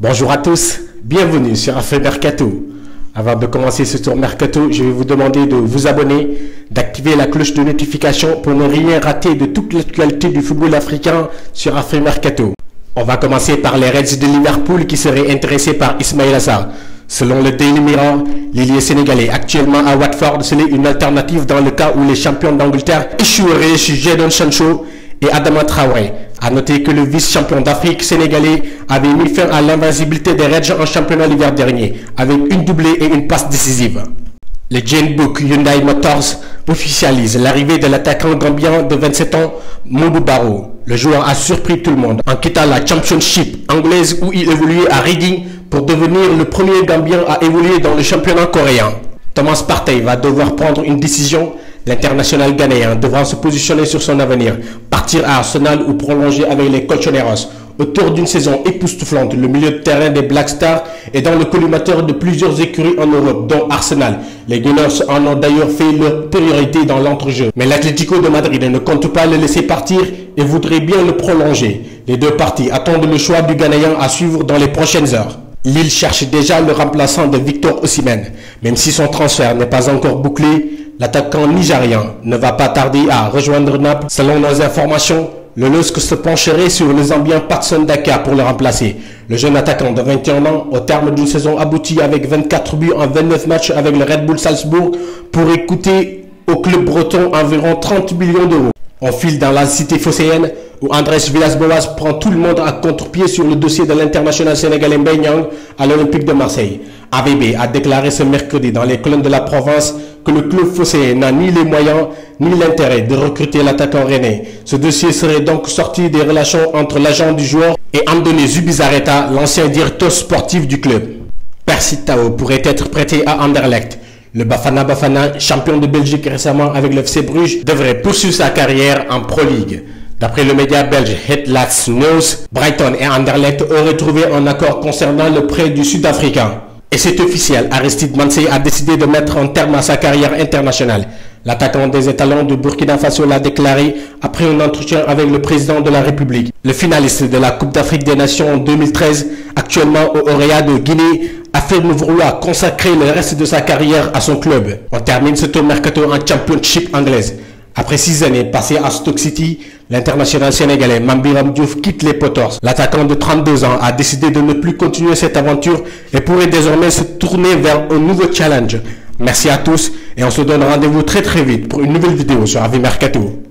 Bonjour à tous, bienvenue sur Affaires Mercato. Avant de commencer ce tour Mercato, je vais vous demander de vous abonner, d'activer la cloche de notification pour ne rien rater de toute l'actualité du football africain sur Affaires Mercato. On va commencer par les Reds de Liverpool qui seraient intéressés par Ismaïla Sarr. Selon le Daily Mirror, l'ailier sénégalais actuellement à Watford serait une alternative dans le cas où les champions d'Angleterre échoueraient chez Jadon Sancho et Adama Traoré. A noter que le vice-champion d'Afrique sénégalais avait mis fin à l'invincibilité des Reds en championnat l'hiver dernier, avec une doublée et une passe décisive. Le Jane Book Hyundai Motors officialise l'arrivée de l'attaquant gambien de 27 ans, Modou Barrow. Le joueur a surpris tout le monde en quittant la Championship anglaise où il évoluait à Reading pour devenir le premier Gambien à évoluer dans le championnat coréen. Thomas Partey va devoir prendre une décision. L'international ghanéen devra se positionner sur son avenir, partir à Arsenal ou prolonger avec les Colchoneros. Autour d'une saison époustouflante, le milieu de terrain des Black Stars est dans le collimateur de plusieurs écuries en Europe, dont Arsenal. Les Gunners en ont d'ailleurs fait leur priorité dans l'entrejeu. Mais l'Atlético de Madrid ne compte pas le laisser partir et voudrait bien le prolonger. Les deux parties attendent le choix du Ghanéen à suivre dans les prochaines heures. Lille cherche déjà le remplaçant de Victor Osimhen. Même si son transfert n'est pas encore bouclé, l'attaquant nigérian ne va pas tarder à rejoindre Naples. Selon nos informations, le LOSC se pencherait sur le Zambien Patson Daka pour le remplacer. Le jeune attaquant de 21 ans, au terme d'une saison aboutie avec 24 buts en 29 matchs avec le Red Bull Salzbourg, pourrait coûter au club breton environ 30 millions d'euros. On file dans la cité phocéenne où Andrés Villas-Boas prend tout le monde à contre-pied sur le dossier de l'international sénégalais Mbaye Niang à l'Olympique de Marseille. AVB a déclaré ce mercredi dans les colonnes de la province que le club phocéen n'a ni les moyens ni l'intérêt de recruter l'attaquant rennais. Ce dossier serait donc sorti des relations entre l'agent du joueur et Andoni Zubizarreta, l'ancien directeur sportif du club. Percy Tau pourrait être prêté à Anderlecht. Le Bafana Bafana, champion de Belgique récemment avec le FC Bruges, devrait poursuivre sa carrière en Pro League. D'après le média belge Headlats News, Brighton et Anderlecht auraient trouvé un accord concernant le prêt du Sud-Africain. Et c'est officiel, Aristide Mansey a décidé de mettre un terme à sa carrière internationale. L'attaquant des étalons de Burkina Faso l'a déclaré après un entretien avec le président de la République. Le finaliste de la Coupe d'Afrique des Nations en 2013, actuellement au Orea de Guinée, affirme vouloir consacrer le reste de sa carrière à son club. On termine ce tour mercato en Championship anglaise. Après 6 années passées à Stoke City, l'international sénégalais Mambiram Diouf quitte les Potters. L'attaquant de 32 ans a décidé de ne plus continuer cette aventure et pourrait désormais se tourner vers un nouveau challenge. Merci à tous et on se donne rendez-vous très vite pour une nouvelle vidéo sur Affaires Mercato.